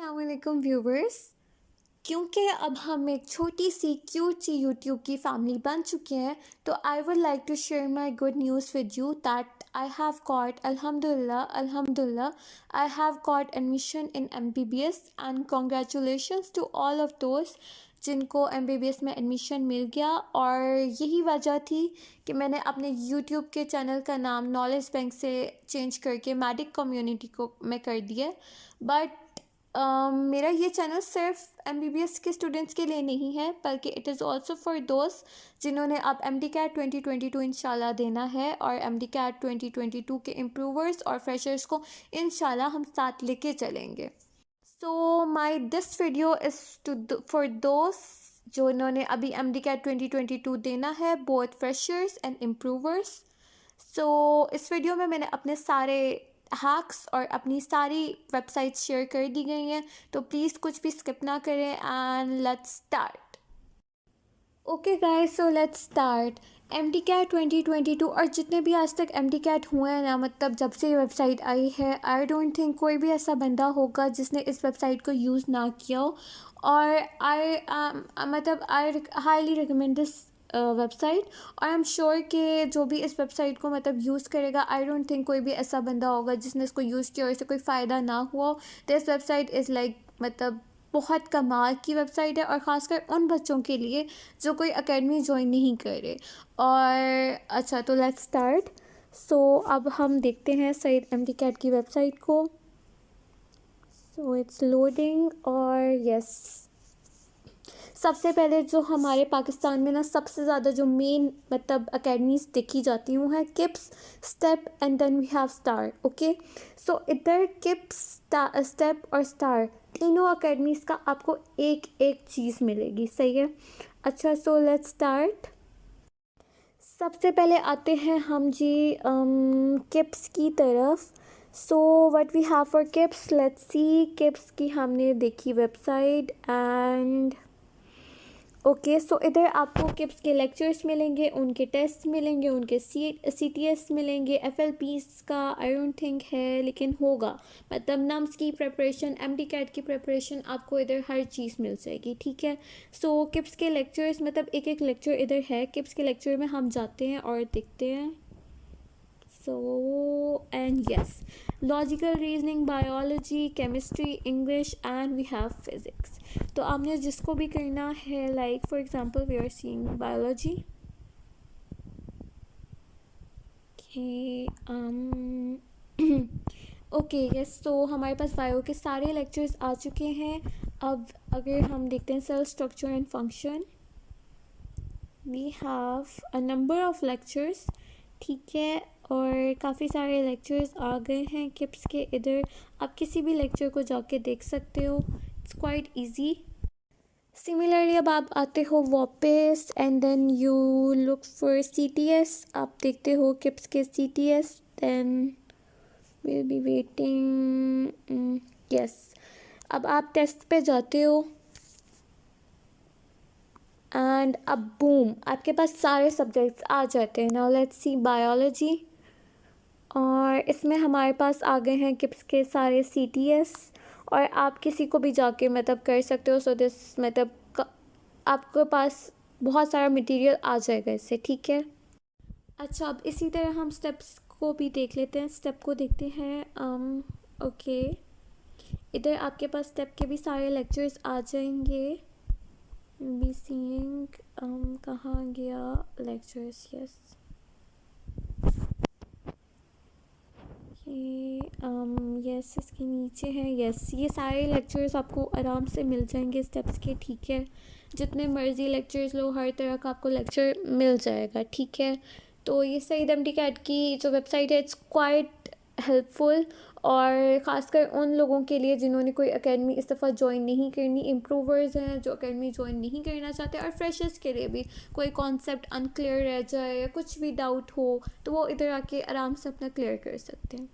अस्सलाम व्यूवर्स। क्योंकि अब हम एक छोटी सी क्यूट सी यूट्यूब की फैमिली बन चुके हैं, तो I would like to share my good news with you that I have got अल्हम्दुलिल्लाह I have got admission in MBBS and congratulations to all of दोस्त जिनको MBBS में एडमिशन मिल गया। और यही वजह थी कि मैंने अपने यूट्यूब के चैनल का नाम नॉलेज बैंक से चेंज करके मैडिक कम्युनिटी को मैं कर दिया। बट मेरा ये चैनल सिर्फ MBBS के स्टूडेंट्स के लिए नहीं है, बल्कि इट इज़ ऑल्सो फॉर दोस्त जिन्होंने अब MD-CAT 2022 इंशाल्लाह देना है, और MD-CAT 2022 के इम्प्रूवर्स और फ्रेशर्स को इंशाल्लाह हम साथ लेके चलेंगे। So my this video is to for दोस्त जो इन्होंने अभी MD-CAT 2022 देना है, both freshers and improvers. So इस वीडियो में मैंने अपने सारे हैक्स और अपनी सारी वेबसाइट्स शेयर कर दी गई हैं, तो प्लीज़ कुछ भी स्किप ना करें and let's start. Okay guys, so let's start. MD-CAT 2022 और जितने भी आज तक MD-CAT हुए हैं ना, मतलब जब से ये वेबसाइट आई है, आई डोंट थिंक कोई भी ऐसा बंदा होगा जिसने इस वेबसाइट को यूज़ ना किया हो। और I highly recommend this website, और आई एम श्योर कि जो भी इस वेबसाइट को मतलब यूज़ करेगा, आई डोंट थिंक कोई भी ऐसा बंदा होगा जिसने इसको यूज़ किया और इससे कोई फ़ायदा ना हुआ। दिस वेबसाइट इज़ लाइक मतलब बहुत कमाल की वेबसाइट है, और ख़ासकर उन बच्चों के लिए जो कोई एकेडमी ज्वाइन नहीं करे। और अच्छा, तो लेट्स स्टार्ट। सो अब हम देखते हैं सईद MD-CAT की वेबसाइट को। So it's loading. और यस, सबसे पहले जो हमारे पाकिस्तान में ना सबसे ज़्यादा जो मेन मतलब अकेडमीज़ देखी जाती हूँ है KIPS, STEP and then we have STAR. Okay, so इधर किप्स, स्टेप और स्टार तीनों अकेडमीज़ का आपको एक एक चीज़ मिलेगी, सही है। अच्छा, सो लेट्स स्टार्ट। सबसे पहले आते हैं हम जी किप्स की तरफ। So what we have for KIPS, let's see. KIPS की हमने देखी वेबसाइट एंड ओके, सो इधर आपको किप्स के लेक्चर्स मिलेंगे, उनके टेस्ट मिलेंगे, उनके CTS मिलेंगे। FLPs का आई डोंट थिंक है, लेकिन होगा। मतलब नम्स की प्रिपरेशन, MD-CAT की प्रिपरेशन, आपको इधर हर चीज़ मिल जाएगी, ठीक है। सो किप्स के लेक्चर्स मतलब एक एक लेक्चर इधर है। किप्स के लेक्चर में हम जाते हैं और देखते हैं। So and yes, logical reasoning, biology, chemistry, English and we have physics. तो आपने जिसको भी करना है, like for example we are seeing biology. Okay yes, तो हमारे पास बायो के सारे लेक्चर्स आ चुके हैं। अब अगर हम देखते हैं cell structure and function, we have a number of lectures, ठीक है। और काफ़ी सारे लेक्चर्स आ गए हैं किप्स के इधर। आप किसी भी लेक्चर को जाके देख सकते हो, इट्स क्वाइट इजी। सिमिलरली अब आप आते हो वापस and then you look for CTS। आप देखते हो किप्स के CTS, then will be waiting. Yes, अब आप टेस्ट पे जाते हो एंड अब बूम, आपके पास सारे सब्जेक्ट्स आ जाते हैं। नाउ लेट्स सी बायोलॉजी, और इसमें हमारे पास आ गए हैं किप्स के सारे CTS, और आप किसी को भी जाके मतलब कर सकते हो। सो दिस मतलब आपके पास बहुत सारा मटेरियल आ जाएगा इससे, ठीक है। अच्छा, अब इसी तरह हम स्टेप्स को भी देख लेते हैं। स्टेप को देखते हैं। ओके, इधर आपके पास स्टेप के भी सारे लेक्चर्स आ जाएंगे। बी सीइंग कहाँ गया लेक्चर्स, यस यस इसके नीचे है। यस, ये सारे लेक्चर्स आपको आराम से मिल जाएंगे स्टेप्स के, ठीक है। जितने मर्ज़ी लेक्चर्स लो, हर तरह का आपको लेक्चर मिल जाएगा, ठीक है। तो ये सईद MD-CAT की जो वेबसाइट है, इट्स क्वाइट हेल्पफुल, और ख़ासकर उन लोगों के लिए जिन्होंने कोई एकेडमी इस दफ़ा ज्वाइन नहीं करनी, इम्प्रूवर्स हैं जो एकेडमी ज्वाइन नहीं करना चाहते, और फ्रेशर्स के लिए भी कोई कॉन्सेप्ट अनक्लियर रह जाए या कुछ भी डाउट हो तो वो इधर आके आराम से अपना क्लियर कर सकते हैं।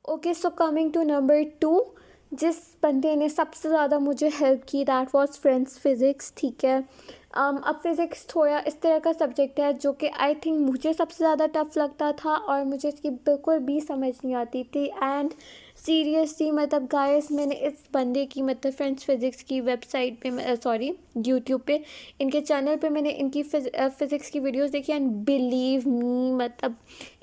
Okay, so coming to number 2, जिस बंदे ने सबसे ज़्यादा मुझे हेल्प की, दैट वाज फ्रेंड्स फिज़िक्स, ठीक है। अब फिज़िक्स थोड़ा इस तरह का सब्जेक्ट है जो कि आई थिंक मुझे सबसे ज़्यादा टफ लगता था, और मुझे इसकी बिल्कुल भी समझ नहीं आती थी। एंड सीरियसली मतलब गाइस, मैंने इस बंदे की मतलब फ्रेंड्स फिज़िक्स की वेबसाइट पे, सॉरी, यूट्यूब पे, इनके चैनल पे मैंने इनकी फ़िज़िक्स की वीडियोस देखी एंड बिलीव मी, मतलब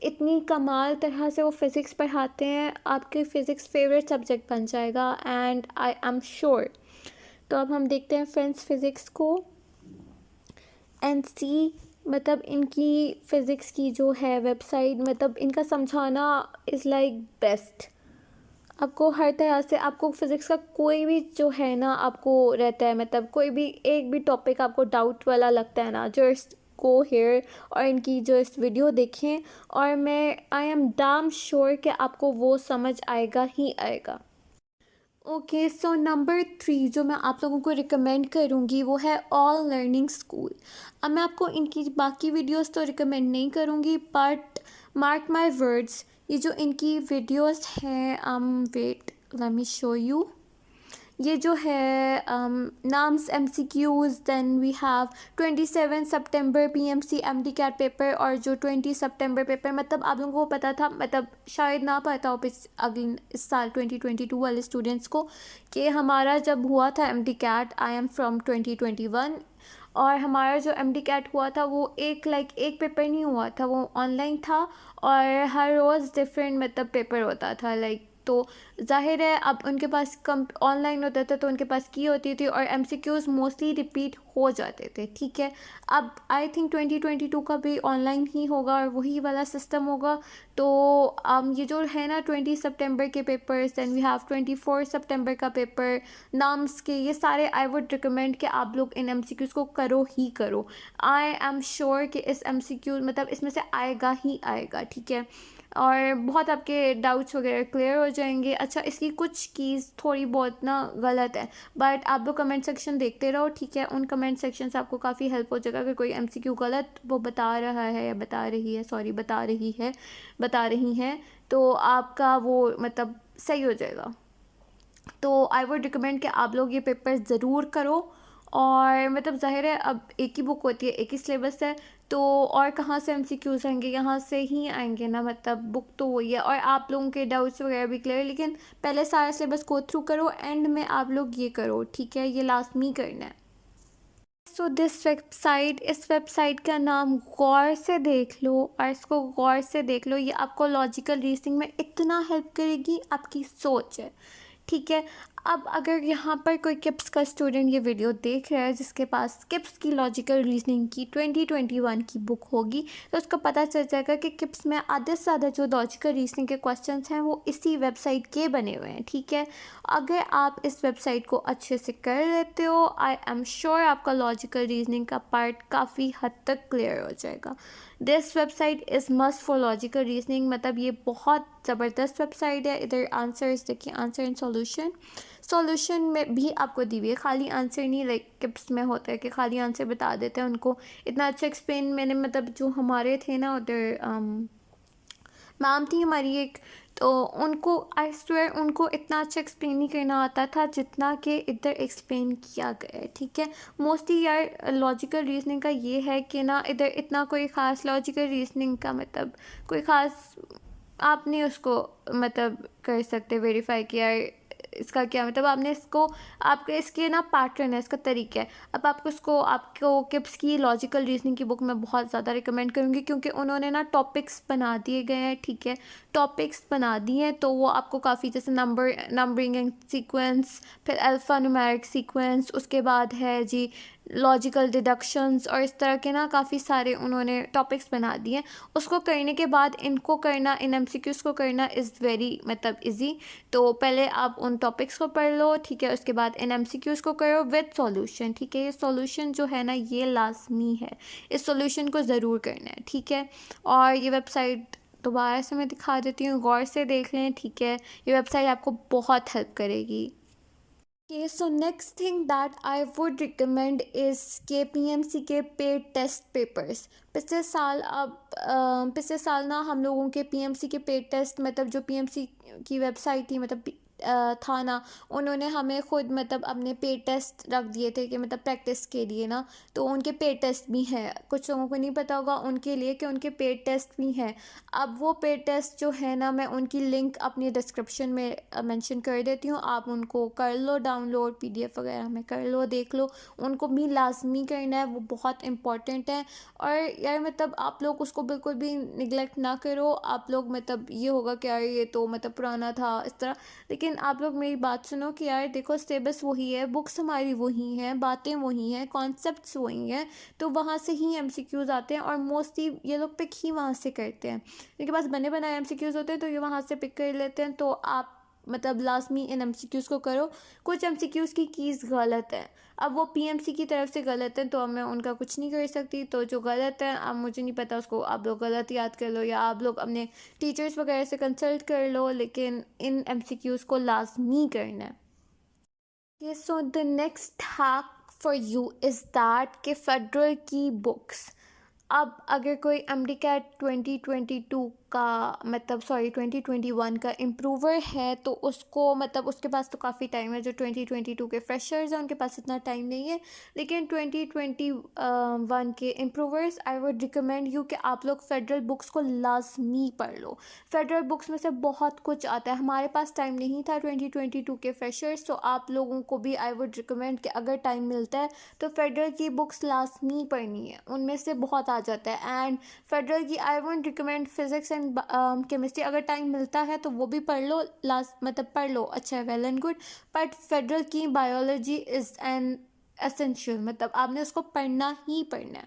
इतनी कमाल तरह से वो फ़िज़िक्स पढ़ाते हैं, आपके फ़िज़िक्स फेवरेट सब्जेक्ट बन जाएगा एंड आई एम श्योर। तो अब हम देखते हैं फ्रेंड्स फिज़िक्स को एंड सी, मतलब इनकी फ़िज़िक्स की जो है वेबसाइट, मतलब इनका समझाना इज़ लाइक बेस्ट। आपको हर तरह से, आपको फिज़िक्स का कोई भी जो है ना आपको रहता है, मतलब कोई भी एक भी टॉपिक आपको डाउट वाला लगता है ना, जस्ट गो हेयर और इनकी जो इस वीडियो देखें, और मैं आई एम डैम श्योर कि आपको वो समझ आएगा ही आएगा। ओके, सो नंबर 3 जो मैं आप लोगों को रिकमेंड करूँगी वो है ऑल लर्निंग स्कूल। अब मैं आपको इनकी बाकी वीडियोस तो रिकमेंड नहीं करूँगी, बट मार्क माय वर्ड्स, ये जो इनकी वीडियोस हैं, wait let me show you, ये जो है NUMS MCQs, then we have 27 September PMC MD CAT paper, और जो 20 सितंबर पेपर, मतलब आप लोगों को पता था, मतलब शायद ना पता हो अगले इस साल 2022 वाले स्टूडेंट्स को, कि हमारा जब हुआ था MD CAT, I am from 2021, और हमारा जो MD कैट हुआ था वो एक पेपर नहीं हुआ था, वो ऑनलाइन था, और हर रोज़ डिफरेंट मतलब पेपर होता था, तो ज़ाहिर है अब उनके पास कम ऑनलाइन होता था तो उनके पास की होती थी, और MCQs मोस्टली रिपीट हो जाते थे, ठीक है। अब आई थिंक 2022 का भी ऑनलाइन ही होगा और वही वाला सिस्टम होगा। तो ये जो है ना 20 सितंबर के पेपर्स, देन वी हैव 24 सितंबर का पेपर, नाम्स के, ये सारे आई वुड रिकमेंड कि आप लोग इन MCQs को करो ही करो। आई एम श्योर कि इस MCQ मतलब इसमें से आएगा ही आएगा, ठीक है, और बहुत आपके डाउट्स वगैरह क्लियर हो जाएंगे। अच्छा, इसकी कुछ कीज़ थोड़ी बहुत ना गलत है, बट आप लोग कमेंट सेक्शन देखते रहो, ठीक है, उन कमेंट सेक्शन से आपको काफ़ी हेल्प हो जाएगा। अगर कोई MCQ गलत वो बता रहा है या बता रही है, सॉरी बता रही हैं, तो आपका वो मतलब सही हो जाएगा। तो आई वुड रिकमेंड कि आप लोग ये पेपर ज़रूर करो, और मतलब ज़ाहिर है अब एक ही बुक होती है, एक ही सिलेबस है, तो और कहाँ से MCQs आएंगे, यहाँ से ही आएंगे ना, मतलब बुक तो वही है, और आप लोगों के डाउट्स वगैरह भी क्लियर, लेकिन पहले सारा सिलेबस गो थ्रू करो, एंड में आप लोग ये करो, ठीक है, ये लाजमी करना है। सो दिस वेबसाइट, इस वेबसाइट का नाम गौर से देख लो, और इसको गौर से देख लो, ये आपको लॉजिकल रीजनिंग में इतना हेल्प करेगी, आपकी सोच है, ठीक है। अब अगर यहाँ पर कोई किप्स का स्टूडेंट ये वीडियो देख रहा है जिसके पास किप्स की लॉजिकल रीजनिंग की 2021 की बुक होगी, तो उसको पता चल जाएगा कि किप्स में आधे से ज़्यादा जो लॉजिकल रीजनिंग के क्वेश्चंस हैं वो इसी वेबसाइट के बने हुए हैं, ठीक है। अगर आप इस वेबसाइट को अच्छे से कर लेते हो, आई एम श्योर आपका लॉजिकल रीजनिंग का पार्ट काफ़ी हद तक क्लियर हो जाएगा। This website is must for logical reasoning, मतलब ये बहुत ज़बरदस्त वेबसाइट है। इधर आंसर्स देखिए, आंसर एंड सॉल्यूशन में भी आपको दी हुई है, खाली आंसर नहीं, किप्स में होता है कि खाली आंसर बता देते हैं, उनको इतना अच्छा एक्सप्लेन मैंने, मतलब जो हमारे थे ना उधर मैम थी हमारी एक, तो उनको आई स्वेयर उनको इतना अच्छा एक्सप्लेन नहीं करना आता था जितना कि इधर एक्सप्लेन किया गया है, ठीक है। मोस्टली यार लॉजिकल रीजनिंग का ये है कि ना इधर इतना कोई ख़ास लॉजिकल रीजनिंग का मतलब कोई ख़ास आप नहीं उसको मतलब कर सकते वेरीफाई कि यार इसका क्या मतलब, आपने इसको आपके इसके ना पैटर्न है, इसका तरीका है। अब आपको किप्स की लॉजिकल रीजनिंग की बुक मैं बहुत ज़्यादा रिकमेंड करूँगी, क्योंकि उन्होंने ना टॉपिक्स बना दिए गए हैं, ठीक है, टॉपिक्स बना दिए हैं, तो वो आपको काफ़ी, जैसे नंबरिंग एंड सीक्वेंस, फिर अल्फ़ा न्यूमेरिक सीक्वेंस, उसके बाद है जी लॉजिकल डिडक्शंस, और इस तरह के ना काफ़ी सारे उन्होंने टॉपिक्स बना दिए हैं। उसको करने के बाद इनको करना, इन MCQs को करना इज़ वेरी मतलब इजी। तो पहले आप उन टॉपिक्स को पढ़ लो, ठीक है, उसके बाद इन MCQs को करो विद सॉल्यूशन, ठीक है। ये सॉल्यूशन जो है ना ये लाजमी है, इस सॉल्यूशन को ज़रूर करना है, ठीक है। और ये वेबसाइट दोबारा से मैं दिखा देती हूँ, गौर से देख लें, ठीक है, ये वेबसाइट आपको बहुत हेल्प करेगी। Okay, so next thing that I would recommend is के PMC के पेड टेस्ट पेपर्स। पिछले साल ना हम लोगों के PMC के पेड टेस्ट, मतलब जो PMC की वेबसाइट थी, मतलब था ना, उन्होंने हमें खुद मतलब अपने पे टेस्ट रख दिए थे कि मतलब प्रैक्टिस के लिए ना, तो उनके पे टेस्ट भी हैं। कुछ लोगों को नहीं पता होगा उनके लिए कि उनके पे टेस्ट भी हैं। अब वो पे टेस्ट जो है ना, मैं उनकी लिंक अपनी डिस्क्रिप्शन में मेंशन कर देती हूँ, आप उनको कर लो डाउनलोड, पीडीएफ वगैरह में कर लो, देख लो। उनको भी लाजमी करना है, वो बहुत इंपॉर्टेंट है। और यार मतलब आप लोग उसको बिल्कुल भी निगलेक्ट ना करो। आप लोग मतलब ये होगा कि यार ये तो मतलब पुराना था इस तरह, लेकिन आप लोग मेरी बात सुनो कि यार देखो सिलेबस वही है, बुक्स हमारी वही हैं, बातें वही हैं, कॉन्सेप्ट्स वही हैं, तो वहाँ से ही एमसीक्यूज़ आते हैं और मोस्टली ये लोग पिक ही वहाँ से करते हैं। इनके पास बने बनाए एमसीक्यूज़ होते हैं तो ये वहाँ से पिक कर लेते हैं। तो आप मतलब लाजमी इन एमसीक्यूज़ को करो। कुछ एमसीक्यूज़ की कीज़ गलत है, अब वो पीएमसी की तरफ से गलत है तो अब मैं उनका कुछ नहीं कर सकती। तो जो गलत है अब मुझे नहीं पता, उसको आप लोग गलत याद कर लो या आप लोग अपने टीचर्स वगैरह से कंसल्ट कर लो, लेकिन इन एमसीक्यूज़ को लाजमी करना है। Okay, so the next hack for you is that कि फेडरल की बुक्स, अब अगर कोई एम डी कैट 2022 का मतलब सॉरी 2021 का इम्प्रूवर है तो उसको मतलब उसके पास तो काफ़ी टाइम है। जो 2022 के फ्रेशर्स हैं उनके पास इतना टाइम नहीं है, लेकिन 2021 के improvers I would recommend you कि आप लोग फेडरल बुक्स को लाजमी पढ़ लो। फेडरल बुक्स में से बहुत कुछ आता है, हमारे पास टाइम नहीं था 2022 के फ्रेशर्स, तो आप लोगों को भी आई वुड रिकमेंड कि अगर टाइम मिलता है तो फेडरल की बुक्स लाजमी पढ़नी है, उनमें से बहुत आ जाता है। एंड फेडरल की I would recommend physics and chemistry, अगर टाइम मिलता है तो वो भी पढ़ लो, लास्ट मतलब पढ़ लो, अच्छा है, well and good. But federal की बायोलॉजी इज़ एन एसेंशियल, मतलब आपने उसको पढ़ना ही पढ़ना है।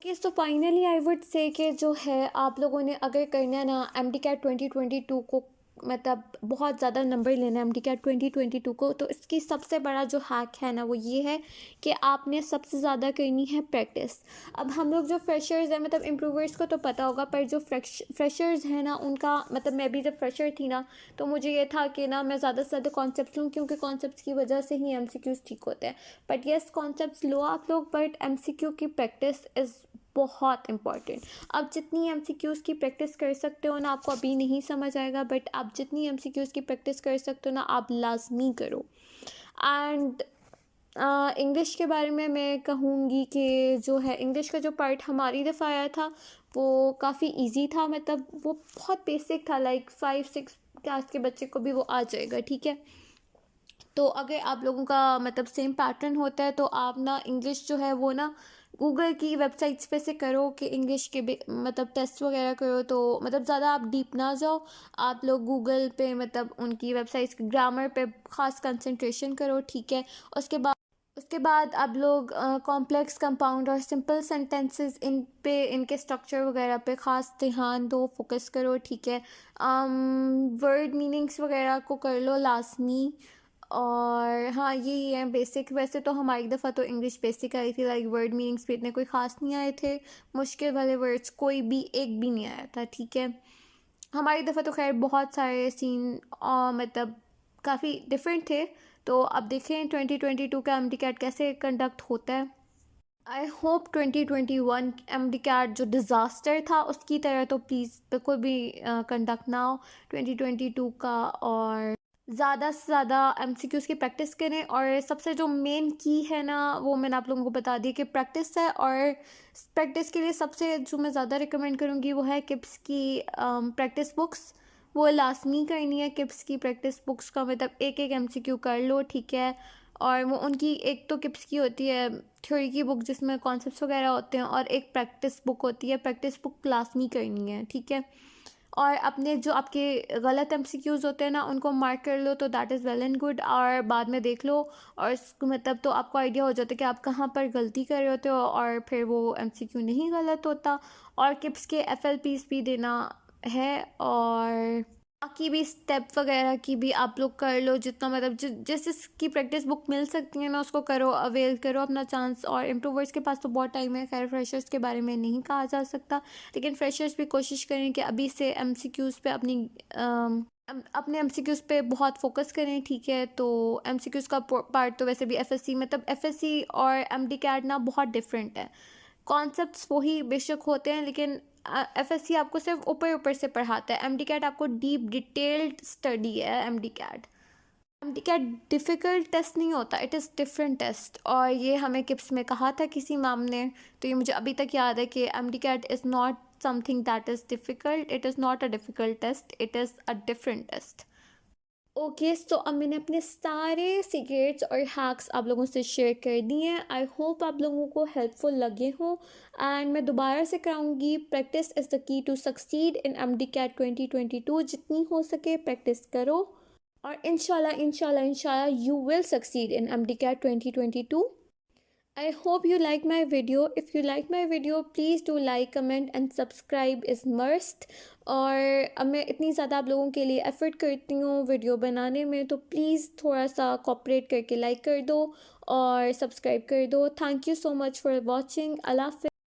Okay, so finally I would say कि जो है आप लोगों ने अगर करना है ना एम डी कैट 2022 को, मतलब बहुत ज़्यादा नंबर लेना है एम डी कैट 2022 को, तो इसकी सबसे बड़ा जो हैक है ना वो ये है कि आपने सबसे ज़्यादा करनी है प्रैक्टिस। अब हम लोग जो फ्रेशर्स हैं, मतलब इम्प्रूवर्स को तो पता होगा, पर जो फ्रेशर्स हैं ना उनका मतलब, मैं भी जब फ्रेशर थी ना तो मुझे ये था कि ना मैं ज़्यादा से ज़्यादा कॉन्सेप्ट लूँ, क्योंकि कॉन्सेप्ट की वजह से ही एमसीक्यूज़ ठीक होते हैं। बट येस कॉन्सेप्ट्स लो आप लोग, बट एमसीक्यू की प्रैक्टिस इज़ बहुत इंपॉर्टेंट। आप जितनी एमसीक्यूज़ की प्रैक्टिस कर सकते हो ना, आपको अभी नहीं समझ आएगा, बट आप जितनी एमसीक्यूज़ की प्रैक्टिस कर सकते हो ना आप लाजमी करो। एंड इंग्लिश के बारे में मैं कहूँगी कि जो है इंग्लिश का जो पार्ट हमारी दफ़ा आया था वो काफ़ी इजी था, मतलब वो बहुत बेसिक था, लाइक 5-6 क्लास के बच्चे को भी वो आ जाएगा, ठीक है। तो अगर आप लोगों का मतलब सेम पैटर्न होता है तो आप ना इंग्लिश जो है वो ना गूगल की वेबसाइट्स पे से करो कि इंग्लिश के मतलब टेस्ट वगैरह करो, तो मतलब ज़्यादा आप डीप ना जाओ। आप लोग गूगल पे मतलब उनकी वेबसाइट्स के ग्रामर पे ख़ास कंसंट्रेशन करो, ठीक है। उसके बाद आप लोग कॉम्प्लेक्स कंपाउंड और सिंपल सेंटेंसेस इन पे, इनके स्ट्रक्चर वगैरह पे ख़ास ध्यान दो, फोकस करो, ठीक है। वर्ड मीनिंग्स वगैरह को कर लो लाजमी। और हाँ यही है बेसिक, वैसे तो हमारी दफ़ा तो इंग्लिश बेसिक आई थी, लाइक वर्ड मीनिंग्स भी इतने कोई ख़ास नहीं आए थे, मुश्किल वाले वर्ड्स कोई भी एक भी नहीं आया था, ठीक है। हमारी दफ़ा तो खैर बहुत सारे सीन मतलब काफ़ी डिफरेंट थे। तो अब देखें 2022 का एम डी कैट कैसे कंडक्ट होता है। I hope 2021 M D CAT जो डिज़ास्टर था उसकी तरह तो प्लीज़ बिल्कुल भी कंडक्ट ना हो 2022 का। और ज़्यादा से ज़्यादा एमसीक्यूज़ की प्रैक्टिस करें, और सबसे जो मेन की है ना वो मैंने आप लोगों को बता दी कि प्रैक्टिस है। और प्रैक्टिस के लिए सबसे जो मैं ज़्यादा रिकमेंड करूँगी वो है किप्स की प्रैक्टिस बुक्स, वो लाजमी करनी है। किप्स की प्रैक्टिस बुक्स का मतलब एक एक एमसीक्यू कर लो, ठीक है। और वो उनकी एक तो किप्स की होती है थ्योरी की बुक जिसमें कॉन्सेप्ट्स वगैरह होते हैं, और एक प्रैक्टिस बुक होती है, प्रैक्टिस बुक लाजमी करनी है, ठीक है। और अपने जो आपके गलत एमसीक्यूज़ होते हैं ना उनको मार्क कर लो, तो that is well and good, और बाद में देख लो और मतलब तो आपको आइडिया हो जाता है कि आप कहाँ पर गलती कर रहे होते हो, और फिर वो एमसीक्यू नहीं गलत होता। और किप्स के एफएलपीस भी देना है, और बाकी भी स्टेप वगैरह की भी आप लोग कर लो जितना, मतलब जिस जिसकी प्रैक्टिस बुक मिल सकती है ना उसको करो, अवेल करो अपना चांस। और इम्प्रूवर्स के पास तो बहुत टाइम है, खैर फ्रेशर्स के बारे में नहीं कहा जा सकता, लेकिन फ्रेशर्स भी कोशिश करें कि अभी से एमसीक्यूज़ पे अपने एमसीक्यूज़ पे बहुत फोकस करें, ठीक है। तो एमसीक्यूज़ का पार्ट तो वैसे भी एफएससी, मतलब एफएससी और एमडी कैट ना बहुत डिफरेंट है। कॉन्सेप्ट्स वही बेशक होते हैं, लेकिन FSC आपको सिर्फ ऊपर ऊपर से पढ़ाता है, MD CAT आपको डीप डिटेल्ड स्टडी है। MD CAT डिफ़िकल्ट टेस्ट नहीं होता, इट इज़ डिफरेंट टेस्ट, और ये हमें किप्स में कहा था किसी मैम ने, तो ये मुझे अभी तक याद है कि MD CAT is not something that is difficult, it is not a difficult test, it is a different test. Okay, so अब मैंने अपने सारे सीक्रेट्स और हैक्स आप लोगों से शेयर कर दिए हैं। आई होप आप लोगों को हेल्पफुल लगे हों, एंड मैं दोबारा से कराऊंगी, practice is the key to succeed in MD CAT 2022। जितनी हो सके प्रैक्टिस करो, और इंशाल्लाह you will succeed in MD CAT 2022। I hope you like my video. If you like my video, please do like, comment and subscribe is must. और अब मैं इतनी ज़्यादा आप लोगों के लिए एफ़र्ट करती हूँ वीडियो बनाने में, तो प्लीज़ थोड़ा सा कोऑपरेट करके लाइक कर दो और सब्सक्राइब कर दो। Thank you so much for watching. अल्लाह हाफ़िज़।